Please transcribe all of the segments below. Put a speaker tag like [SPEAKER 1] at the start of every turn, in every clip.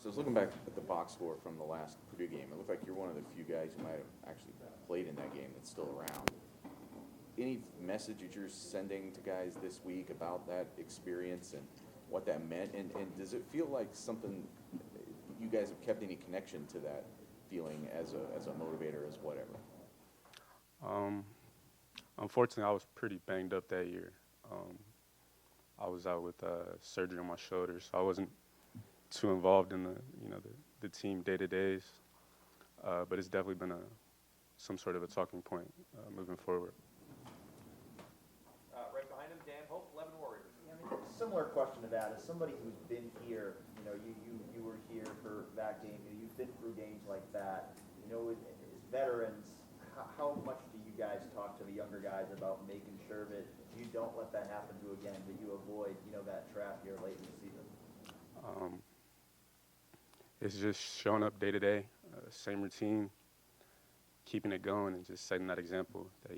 [SPEAKER 1] So I was looking back at the box score from the last Purdue game. It looked like you're one of the few guys who might have actually played in that game that's still around. Any message that you're sending to guys this week about that experience and what that meant? And does it feel like something you guys have kept any connection to that feeling as a motivator, as whatever?
[SPEAKER 2] Unfortunately, I was pretty banged up that year. I was out with surgery on my shoulder, so I wasn't too involved in the team day-to-days. But it's definitely been some sort of a talking point moving forward.
[SPEAKER 3] Right behind him, Dan Hope, 11 Warriors.
[SPEAKER 4] Yeah, I mean, similar question to that. As somebody who's been here, you were here for that game. You've been through games like that. As veterans, how much do you guys talk to the younger guys about making sure that you don't let that happen to again, that you avoid, that trap here late in the season?
[SPEAKER 2] It's just showing up day to day, same routine, keeping it going, and just setting that example that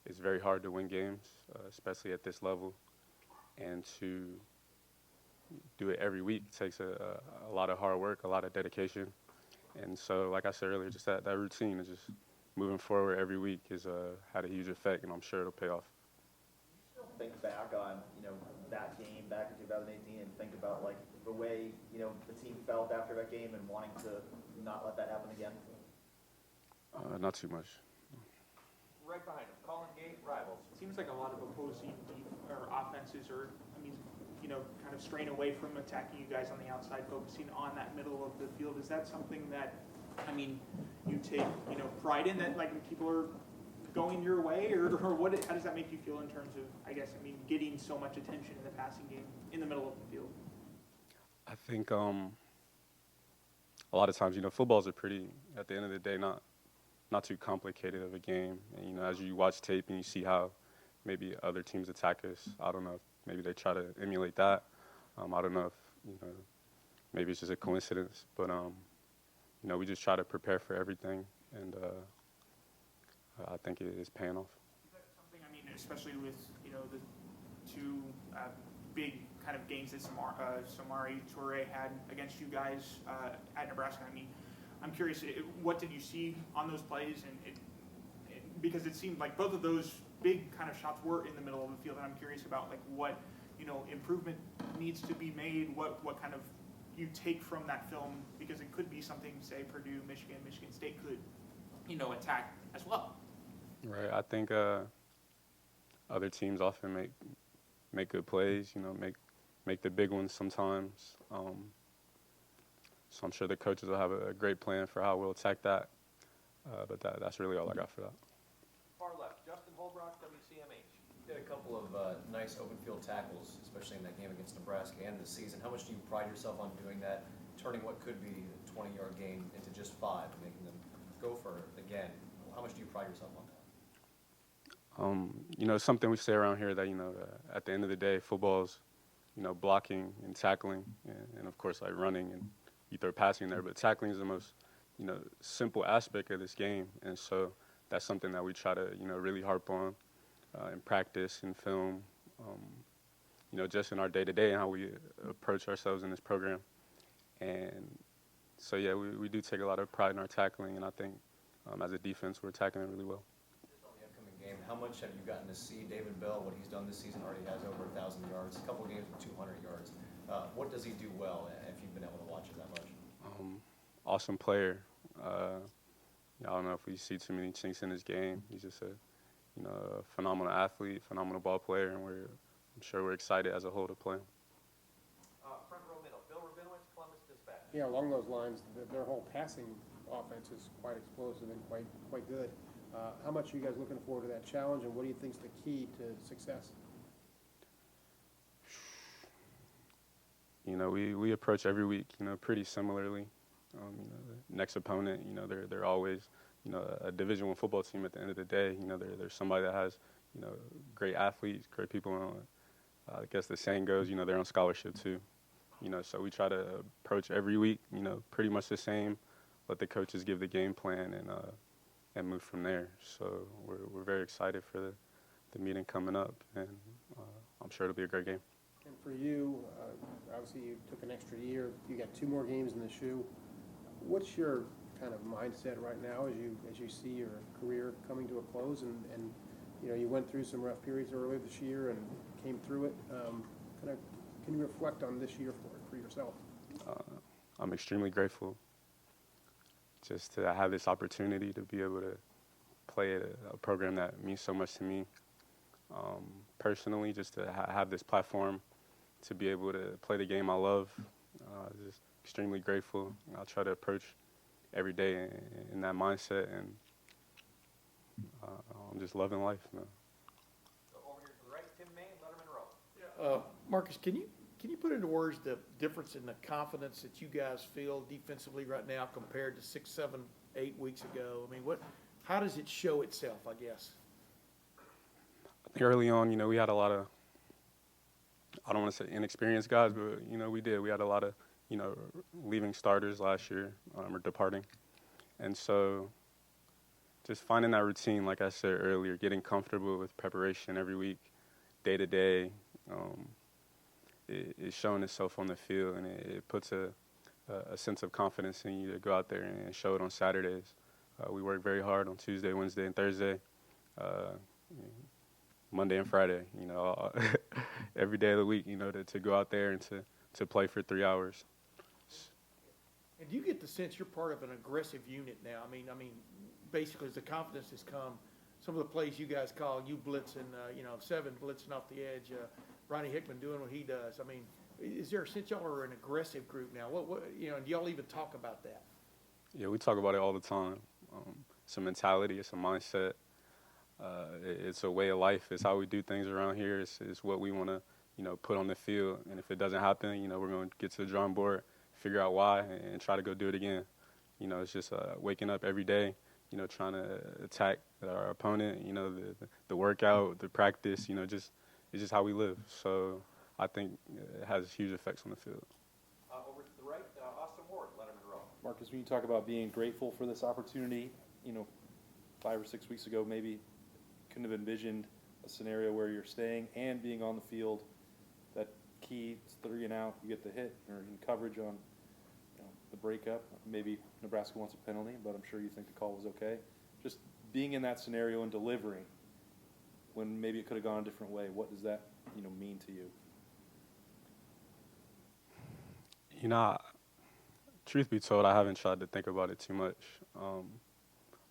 [SPEAKER 2] it's very hard to win games, especially at this level, and to do it every week takes a lot of hard work, a lot of dedication, and so like I said earlier, just that routine is just moving forward every week has had a huge effect, and I'm sure it'll pay off.
[SPEAKER 4] You still think back on that game back in 2018 and think about the way the team felt after that game and wanting to not let that happen again?
[SPEAKER 2] Not too much.
[SPEAKER 3] Right behind him, Colin Gate, Rivals.
[SPEAKER 5] Seems like a lot of opposing offenses are, kind of straying away from attacking you guys on the outside, focusing on that middle of the field. Is that something that, you take, pride in, that people are going your way, or what? How does that make you feel in terms of, getting so much attention in the passing game in the middle of the field?
[SPEAKER 2] I think a lot of times, footballs are pretty, at the end of the day, not too complicated of a game. And, as you watch tape and you see how maybe other teams attack us, I don't know if maybe they try to emulate that. I don't know if, maybe it's just a coincidence. But, we just try to prepare for everything. And I think it is paying off.
[SPEAKER 5] Is that something, especially with, the two big kind of games that Samari Toure had against you guys at Nebraska? I'm curious, what did you see on those plays? And because it seemed like both of those big kind of shots were in the middle of the field, and I'm curious about what improvement needs to be made, what kind of you take from that film, because it could be something, say, Purdue, Michigan State could attack as well.
[SPEAKER 2] Right. I think other teams often make good plays. Make the big ones sometimes. So I'm sure the coaches will have a great plan for how we'll attack that. But that's really all I got for that.
[SPEAKER 3] Far left, Justin Holbrook, WCMH.
[SPEAKER 6] You had a couple of nice open field tackles, especially in that game against Nebraska and this season. How much do you pride yourself on doing that, turning what could be a 20-yard game into just 5, making them go for it again? How much do you pride yourself on that?
[SPEAKER 2] It's something we say around here that, at the end of the day, football's, blocking and tackling and of course, running, and you throw passing there, but tackling is the most, simple aspect of this game. And so that's something that we try to, really harp on in practice and film, just in our day-to-day and how we approach ourselves in this program. And so, yeah, we do take a lot of pride in our tackling, and I think as a defense, we're tackling it really well.
[SPEAKER 6] Game. How much have you gotten to see David Bell? What he's done this season already has over 1,000 yards, a couple of games with 200 yards. What does he do well, if you've been able to watch it that much?
[SPEAKER 2] Awesome player. I don't know if we see too many chinks in his game. He's just a phenomenal athlete, phenomenal ball player, and I'm sure we're excited as a whole to play him.
[SPEAKER 3] Front row middle, Bill Rabinowitz, Columbus Dispatch.
[SPEAKER 7] Yeah, along those lines, their whole passing offense is quite explosive and quite good. How much are you guys looking forward to that challenge, and what do you think is the key to success?
[SPEAKER 2] We approach every week, pretty similarly. The next opponent, they're always, a Division I football team at the end of the day. There's somebody that has, great athletes, great people. I guess the saying goes, they're on scholarship too. So we try to approach every week, pretty much the same. Let the coaches give the game plan and move from there. So we're very excited for the meeting coming up, and I'm sure it'll be a great game.
[SPEAKER 7] And for you, Obviously, you took an extra year. You got 2 more games in the shoe. What's your kind of mindset right now as you see your career coming to a close? And you know, you went through some rough periods earlier this year and came through it. Can you reflect on this year for yourself?
[SPEAKER 2] I'm extremely grateful just to have this opportunity to be able to play at a program that means so much to me. Personally, just to have this platform to be able to play the game I love. Just extremely grateful. I'll try to approach every day in that mindset, and I'm just loving life, man.
[SPEAKER 3] So over here to the right, Tim May, Letterman Row.
[SPEAKER 8] Marcus, can you put into words the difference in the confidence that you guys feel defensively right now compared to 6, 7, 8 weeks ago? I mean, how does it show itself, I guess?
[SPEAKER 2] I think early on, you know, we had a lot of, I don't want to say inexperienced guys, but, you know, we did. We had a lot of, you know, leaving starters last year or departing. And so just finding that routine, like I said earlier, getting comfortable with preparation every week, day to day, it's showing itself on the field, and it puts a sense of confidence in you to go out there and show it on Saturdays. We work very hard on Tuesday, Wednesday, and Thursday, Monday and Friday, you know, every day of the week, you know, to go out there and to play for 3 hours.
[SPEAKER 8] And do you get the sense you're part of an aggressive unit now? I mean, basically, as the confidence has come, some of the plays you guys call, you blitzing, you know, 7 blitzing off the edge, Ronnie Hickman doing what he does. I mean, is there a sense y'all are an aggressive group now? What you know, do y'all even talk about that?
[SPEAKER 2] Yeah, we talk about it all the time. It's a mentality, it's a mindset. It's a way of life. It's how we do things around here. It's what we want to, you know, put on the field. And if it doesn't happen, you know, we're going to get to the drawing board, figure out why, and try to go do it again. You know, it's just waking up every day, you know, trying to attack our opponent, you know, the workout, the practice, you know, it's just how we live. So I think it has huge effects on the field.
[SPEAKER 3] Over to the right, Austin Ward, Letterman Row.
[SPEAKER 9] Marcus, when you talk about being grateful for this opportunity, you know, 5 or 6 weeks ago, maybe couldn't have envisioned a scenario where you're staying and being on the field. That key, it's 3 and out, you get the hit or in coverage on, you know, the breakup. Maybe Nebraska wants a penalty, but I'm sure you think the call was okay. Just being in that scenario and delivering when maybe it could have gone a different way. What does that, you know, mean to you?
[SPEAKER 2] You know, truth be told, I haven't tried to think about it too much.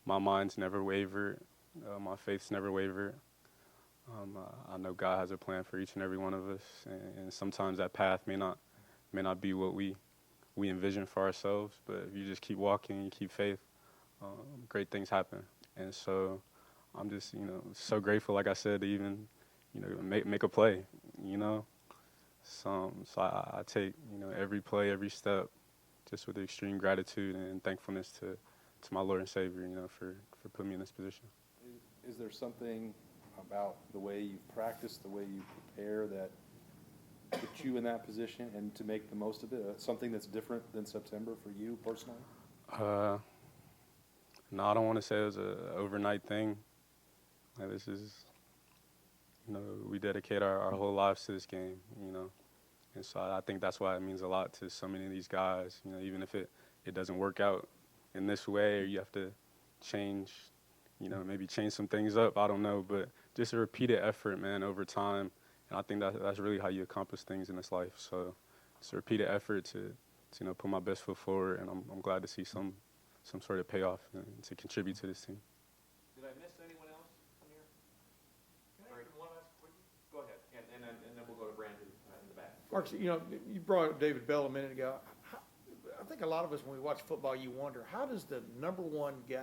[SPEAKER 2] My mind's never wavered. My faith's never wavered. I know God has a plan for each and every one of us, and sometimes that path may not be what we envision for ourselves. But if you just keep walking and keep faith, great things happen. And so I'm just, you know, so grateful, like I said, to even, you know, make a play. You know, so I take, you know, every play, every step, just with extreme gratitude and thankfulness to my Lord and Savior, you know, for putting me in this position.
[SPEAKER 9] Is there something about the way you practice, the way you prepare that put you in that position and to make the most of it? Something that's different than September for you personally?
[SPEAKER 2] No, I don't want to say it was an overnight thing. This is, you know, we dedicate our whole lives to this game, you know. And so I think that's why it means a lot to so many of these guys, you know, even if it doesn't work out in this way or you have to change, you know, maybe change some things up, I don't know. But just a repeated effort, man, over time. And I think that's really how you accomplish things in this life. So it's a repeated effort to you know, put my best foot forward, and I'm glad to see some sort of payoff and to contribute to this team.
[SPEAKER 3] Did I miss anyone else from here? All right, one last quick. Go ahead, and then we'll go to Brandon in the back.
[SPEAKER 8] Marcus, you know, you brought up David Bell a minute ago. I think a lot of us, when we watch football, you wonder, how does the number one guy,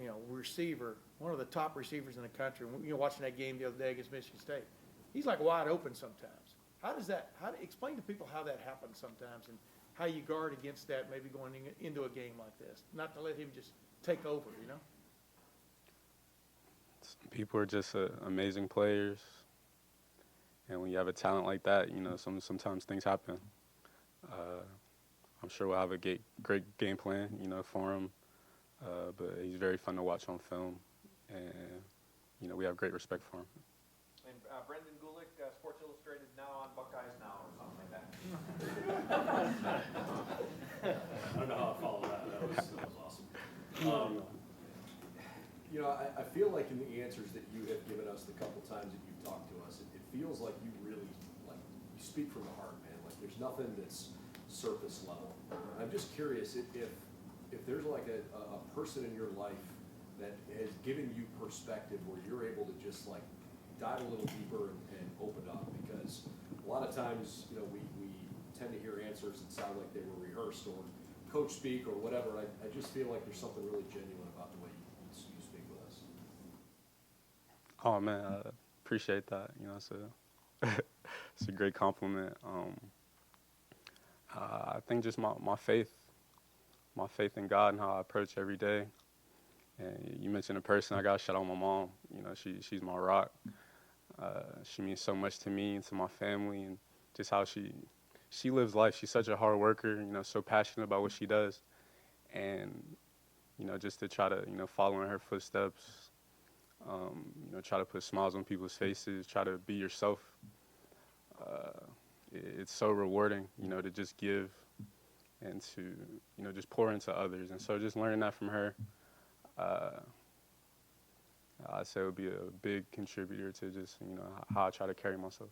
[SPEAKER 8] you know, receiver, one of the top receivers in the country, you know, watching that game the other day against Michigan State, he's like wide open sometimes. Explain to people how that happens sometimes and how you guard against that maybe going into a game like this, not to let him just take over, you know?
[SPEAKER 2] Some people are just amazing players. And when you have a talent like that, you know, sometimes things happen. I'm sure we'll have a great game plan, you know, for him. But he's very fun to watch on film. And, you know, we have great respect for him.
[SPEAKER 3] And Brendan Gulick, Sports Illustrated, now on Buckeyes Now or something like that.
[SPEAKER 10] I don't know how I follow that. That was awesome. You know, I feel like in the answers that you have given us the couple times that you've talked to us, it feels like you really, like, you speak from the heart, man. Like, there's nothing that's surface level. I'm just curious if there's like a person in your life that has given you perspective where you're able to just like dive a little deeper and open up, because a lot of times, you know, we tend to hear answers that sound like they were rehearsed or coach speak or whatever. I just feel like there's something really genuine about the way you speak with us.
[SPEAKER 2] Oh man, I appreciate that. You know, it's it's a great compliment. I think just my faith in God and how I approach every day. And you mentioned a person, I got to shout out my mom. You know, she's my rock. She means so much to me and to my family, and just how she lives life. She's such a hard worker, you know, so passionate about what she does. And, you know, just to try to, you know, follow in her footsteps, you know, try to put smiles on people's faces, try to be yourself. It's so rewarding, you know, to just give and to, you know, just pour into others. And so just learning that from her, I'd say it would be a big contributor to just, you know, how I try to carry myself.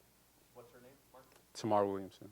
[SPEAKER 3] What's her name, Mark?
[SPEAKER 2] Tamar Williamson.